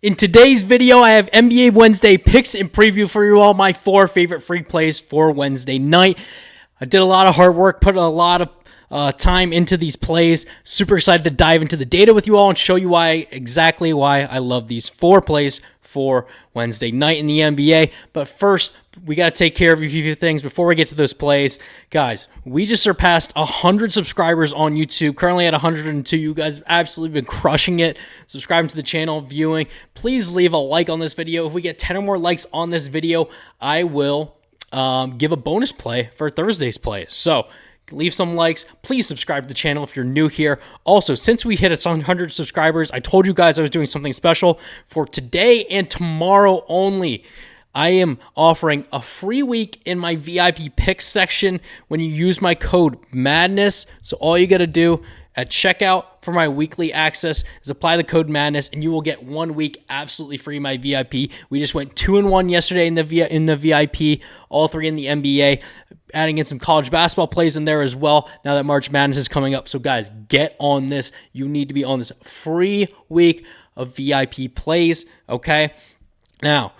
In today's video, I have NBA Wednesday picks and preview for you all, my 4 favorite free plays for Wednesday night. I did a lot of hard work, put a lot of time into these plays. Super excited to dive into the data with you all and show you exactly why I love these 4 plays for Wednesday night in the NBA. But first, we got to take care of a few things before we get to those plays. Guys, we just surpassed 100 subscribers on YouTube. Currently at 102. You guys have absolutely been crushing it. Subscribing to the channel, viewing. Please leave a like on this video. If we get 10 or more likes on this video, I will give a bonus play for Thursday's play. So leave some likes. Please subscribe to the channel if you're new here. Also, since we hit 100 subscribers, I told you guys I was doing something special for today and tomorrow only. I am offering a free week in my VIP picks section when you use my code MADNESS. So all you got to do at checkout for my weekly access is apply the code MADNESS, and you will get 1 week absolutely free my VIP. We just went 2-1 yesterday in the VIP, all 3 in the NBA, adding in some college basketball plays in there as well now that March Madness is coming up. So guys, get on this. You need to be on this free week of VIP plays, okay? Now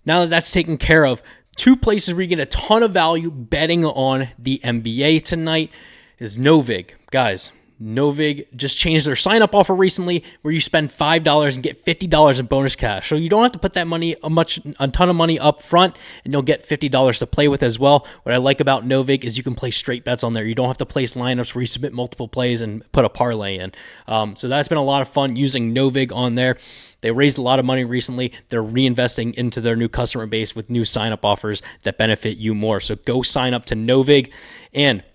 that that's taken care of, 2 places where you get a ton of value betting on the NBA tonight is Novig. Guys, Novig just changed their sign-up offer recently where you spend $5 and get $50 in bonus cash. So you don't have to put that money, a ton of money up front, and you'll get $50 to play with as well. What I like about Novig is you can play straight bets on there. You don't have to place lineups where you submit multiple plays and put a parlay in. So that's been a lot of fun using Novig on there. They raised a lot of money recently. They're reinvesting into their new customer base with new sign-up offers that benefit you more. So go sign up to Novig. And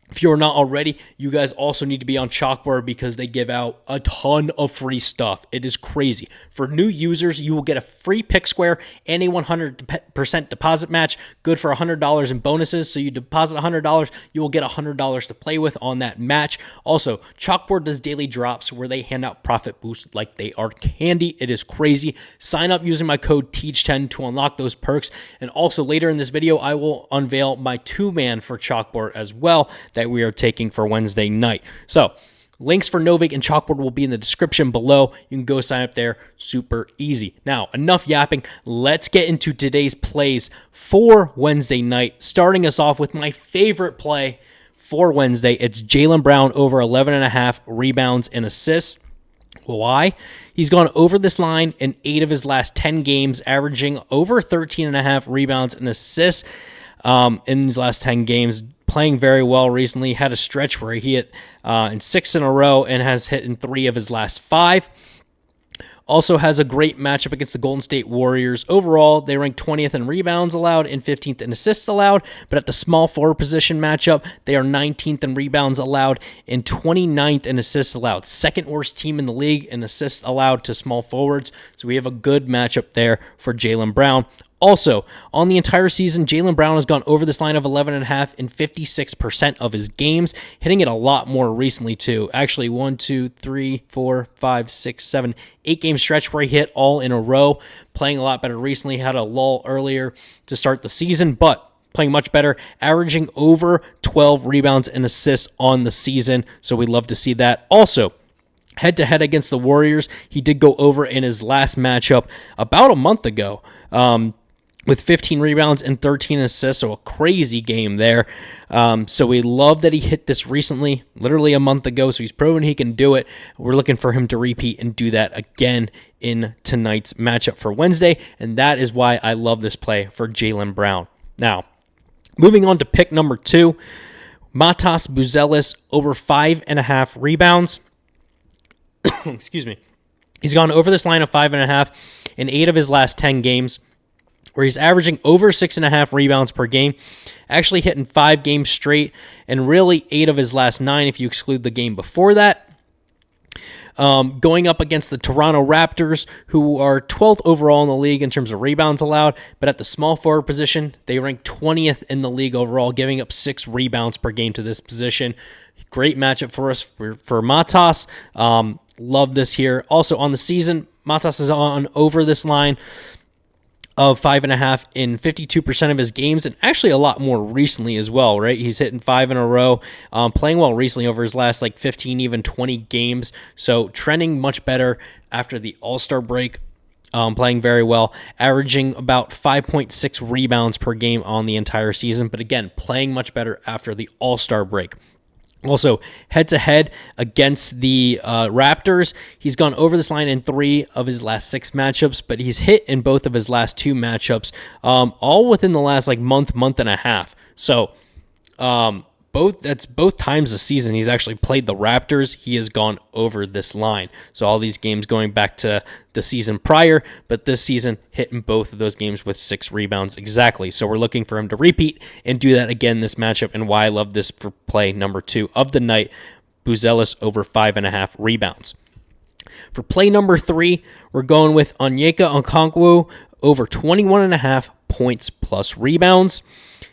if you're not already, you guys also need to be on Chalkboard because they give out a ton of free stuff. It is crazy. For new users, you will get a free pick square and a 100% deposit match, good for $100 in bonuses. So you deposit $100, you will get $100 to play with on that match. Also, Chalkboard does daily drops where they hand out profit boosts like they are candy. It is crazy. Sign up using my code TEACH10 to unlock those perks. And also later in this video, I will unveil my 2-man for Chalkboard as well that we are taking for Wednesday night. So links for Novig and Chalkboard will be in the description below. You can go sign up there. Super easy. Now, enough yapping. Let's get into today's plays for Wednesday night. Starting us off with my favorite play for Wednesday. It's Jaylen Brown over 11.5 rebounds and assists. Why? He's gone over this line in 8 of his last 10 games, averaging over 13.5 rebounds and assists in these last 10 games. Playing very well recently. Had a stretch where he hit in 6 in a row and has hit in 3 of his last 5. Also has a great matchup against the Golden State Warriors. Overall, they rank 20th in rebounds allowed and 15th in assists allowed, but at the small forward position matchup, they are 19th in rebounds allowed and 29th in assists allowed. Second worst team in the league in assists allowed to small forwards, so we have a good matchup there for Jaylen Brown. Also, on the entire season, Jaylen Brown has gone over this line of 11.5 in 56% of his games, hitting it a lot more recently too. Actually, 1, 2, 3, 4, 5, 6, 7, 8-game stretch where he hit all in a row. Playing a lot better recently. Had a lull earlier to start the season, but playing much better, averaging over 12 rebounds and assists on the season. So we love to see that. Also, head-to-head against the Warriors, he did go over in his last matchup about a month ago. With 15 rebounds and 13 assists, so a crazy game there. So we love that he hit this recently, literally a month ago, so he's proven he can do it. We're looking for him to repeat and do that again in tonight's matchup for Wednesday, and that is why I love this play for Jaylen Brown. Now, moving on to pick number 2, Matas Buzelis over 5.5 rebounds. Excuse me. He's gone over this line of 5.5 in 8 of his last 10 games, where he's averaging over 6.5 rebounds per game, actually hitting 5 games straight, and really 8 of his last 9 if you exclude the game before that. Going up against the Toronto Raptors, who are 12th overall in the league in terms of rebounds allowed, but at the small forward position, they rank 20th in the league overall, giving up 6 rebounds per game to this position. Great matchup for us for Matas. Love this here. Also on the season, Matas is on over this line of 5.5 in 52% of his games, and actually a lot more recently as well, right? He's hitting 5 in a row, playing well recently over his last 15, even 20 games. So trending much better after the All-Star break. playing very well, averaging about 5.6 rebounds per game on the entire season, but again, playing much better after the All-Star break. Also, head-to-head against the Raptors, he's gone over this line in 3 of his last 6 matchups, but he's hit in both of his last 2 matchups, all within the last month and a half. So, both times this season he's actually played the Raptors, he has gone over this line. So all these games going back to the season prior, but this season hit in both of those games with 6 rebounds exactly. So we're looking for him to repeat and do that again this matchup, and why I love this for play number 2 of the night, Buzelis over 5.5 rebounds. For play number 3, we're going with Onyeka Okongwu over 21.5 points plus rebounds.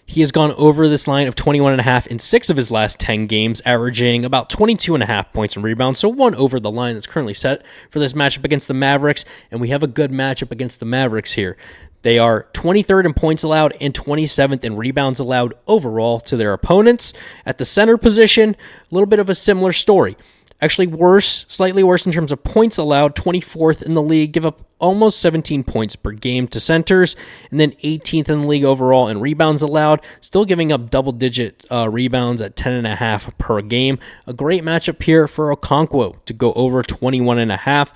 He has gone over this line of 21.5 in 6 of his last 10 games, averaging about 22.5 points and rebounds, so 1 over the line that's currently set for this matchup against the Mavericks, and we have a good matchup against the Mavericks here. They are 23rd in points allowed and 27th in rebounds allowed overall to their opponents. At the center position, a little bit of a similar story. Actually worse, slightly worse in terms of points allowed, 24th in the league, give up almost 17 points per game to centers, and then 18th in the league overall in rebounds allowed, still giving up double-digit rebounds at 10.5 per game. A great matchup here for Okongwu to go over 21.5.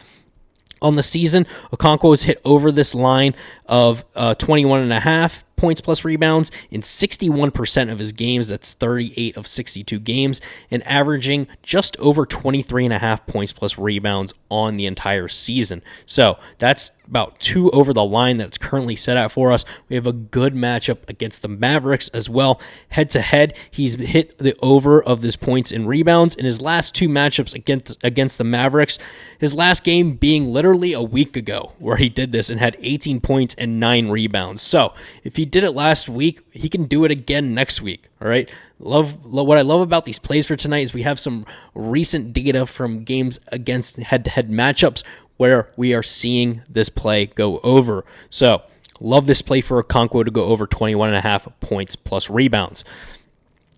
On the season, Okongwu has hit over this line of 21.5 points plus rebounds in 61% of his games. That's 38 of 62 games, and averaging just over 23.5 points plus rebounds on the entire season. So that's about 2 over the line that's currently set out for us. We have a good matchup against the Mavericks as well. Head-to-head, he's hit the over of this points and rebounds in his last 2 matchups against the Mavericks. His last game being literally a week ago, where he did this and had 18 points and 9 rebounds. So if he did it last week, he can do it again next week. All right. What I love about these plays for tonight is we have some recent data from games against head-to-head matchups where we are seeing this play go over. So love this play for Okongwu to go over 21.5 points plus rebounds.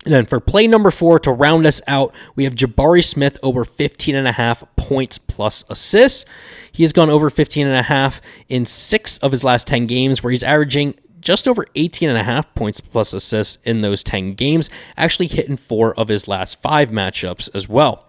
And then for play number 4, to round us out, we have Jabari Smith over 15.5 points plus assists. He has gone over 15.5 in 6 of his last 10 games, where he's averaging just over 18.5 points plus assists in those 10 games, actually hitting 4 of his last 5 matchups as well.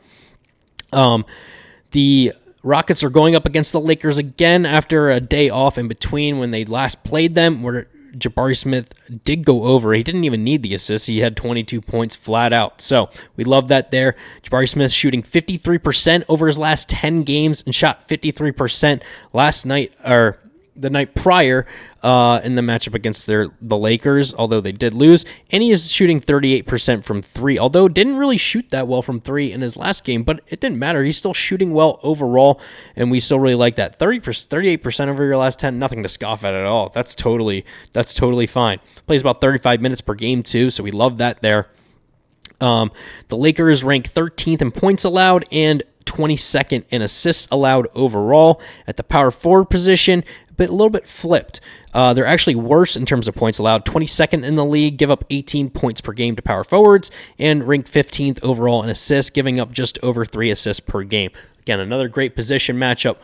The Rockets are going up against the Lakers again after a day off in between when they last played them, where Jabari Smith did go over. He didn't even need the assist. He had 22 points flat out. So we love that there. Jabari Smith shooting 53% over his last 10 games and shot 53% last night, or the night prior, in the matchup against the Lakers, although they did lose. And he is shooting 38% from 3, although didn't really shoot that well from 3 in his last game, but it didn't matter. He's still shooting well overall, and we still really like that. 38% over your last 10, nothing to scoff at all. That's totally fine. Plays about 35 minutes per game too, so we love that there. The Lakers rank 13th in points allowed and 22nd in assists allowed overall. At the power forward position, but a little bit flipped. They're actually worse in terms of points allowed. 22nd in the league, give up 18 points per game to power forwards, and ranked 15th overall in assists, giving up just over 3 assists per game. Again, another great position matchup.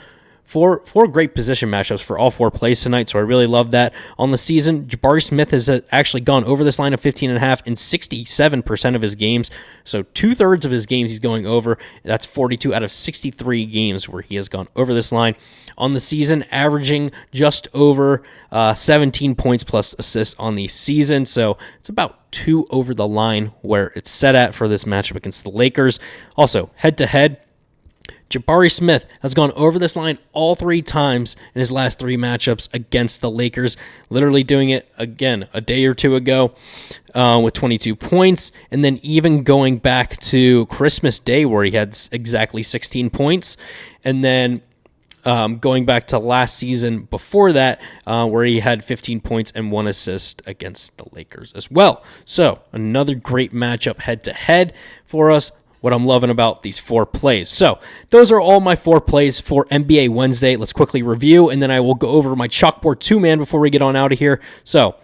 Four great position matchups for all 4 plays tonight, so I really love that. On the season, Jabari Smith has actually gone over this line of 15.5 in 67% of his games, so 2/3 of his games he's going over. That's 42 out of 63 games where he has gone over this line. On the season, averaging just over 17 points plus assists on the season, so it's about 2 over the line where it's set at for this matchup against the Lakers. Also, head-to-head, Jabari Smith has gone over this line all 3 times in his last 3 matchups against the Lakers, literally doing it again a day or 2 ago with 22 points, and then even going back to Christmas Day where he had exactly 16 points, and then going back to last season before that where he had 15 points and 1 assist against the Lakers as well. So another great matchup head-to-head for us. What I'm loving about these 4 plays. So those are all my 4 plays for NBA Wednesday. Let's quickly review, and then I will go over my Chalkboard 2-man before we get on out of here. So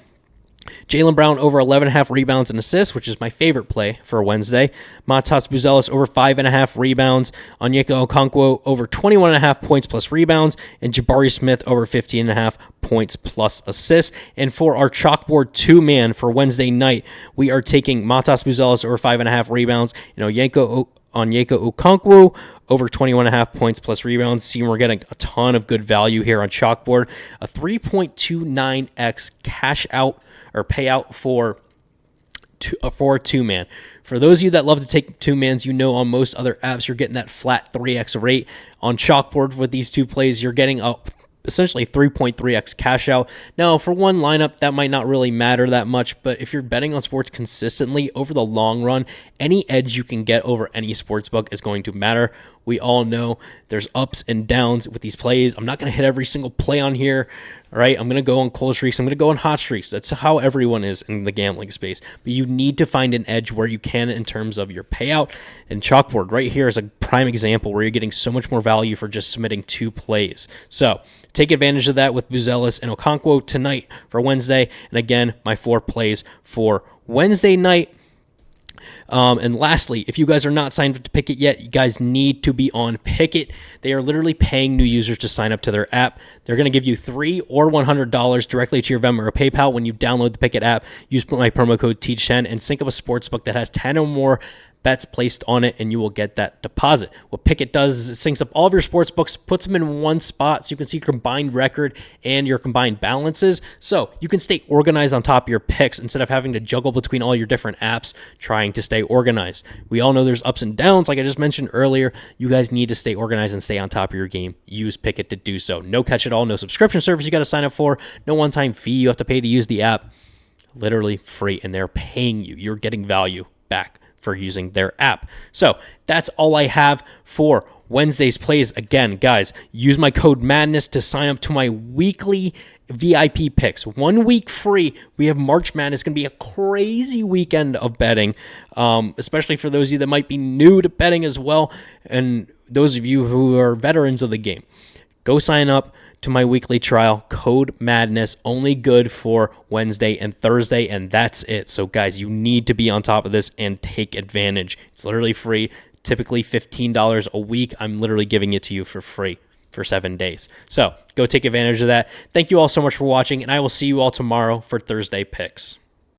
Jaylen Brown over 11.5 rebounds and assists, which is my favorite play for Wednesday. Matas Buzelis over 5.5 rebounds. Onyeka Okonkwo over 21.5 points plus rebounds. And Jabari Smith over 15.5 points plus assists. And for our chalkboard 2-man for Wednesday night, we are taking Matas Buzelis over 5.5 rebounds. And Onyeka Okonkwo over 21.5 points plus rebounds. See, we're getting a ton of good value here on chalkboard. A 3.29x cash out or payout for a 2-man. For those of you that love to take 2-mans, on most other apps, you're getting that flat 3x rate. On chalkboard with these 2 plays, you're getting essentially 3.3x cash out. Now, for one lineup, that might not really matter that much, but if you're betting on sports consistently over the long run, any edge you can get over any sports book is going to matter. We all know there's ups and downs with these plays. I'm not going to hit every single play on here, all right? I'm going to go on cold streaks. I'm going to go on hot streaks. That's how everyone is in the gambling space. But you need to find an edge where you can in terms of your payout. And chalkboard right here is a prime example where you're getting so much more value for just submitting 2 plays. So take advantage of that with Buzelis and Okonkwo tonight for Wednesday. And again, my 4 plays for Wednesday night. And lastly, if you guys are not signed up to Pikkit yet, you guys need to be on Pikkit. They are literally paying new users to sign up to their app. They're going to give you $3 or $100 directly to your Venmo or PayPal when you download the Pikkit app. Use my promo code TEACH10 and sync up a sportsbook that has 10 or more bets placed on it, and you will get that deposit. What Pikkit does is it syncs up all of your sports books, puts them in one spot so you can see your combined record and your combined balances, so you can stay organized on top of your picks instead of having to juggle between all your different apps trying to stay organized. We all know there's ups and downs, like I just mentioned earlier. You guys need to stay organized and stay on top of your game. Use Pikkit to do so. No catch at all, no subscription service you got to sign up for, no one-time fee you have to pay to use the app. Literally free, and they're paying you. You're getting value back for using their app. So that's all I have for Wednesday's plays. Again, guys, use my code MADNESS to sign up to my weekly VIP picks. 1 week free. We have March Madness. It's going to be a crazy weekend of betting, especially for those of you that might be new to betting as well, and those of you who are veterans of the game. Go sign up to my weekly trial. Code MADNESS, only good for Wednesday and Thursday, and that's it. So guys, you need to be on top of this and take advantage. It's literally free, typically $15 a week. I'm literally giving it to you for free for 7 days. So go take advantage of that. Thank you all so much for watching, and I will see you all tomorrow for Thursday picks.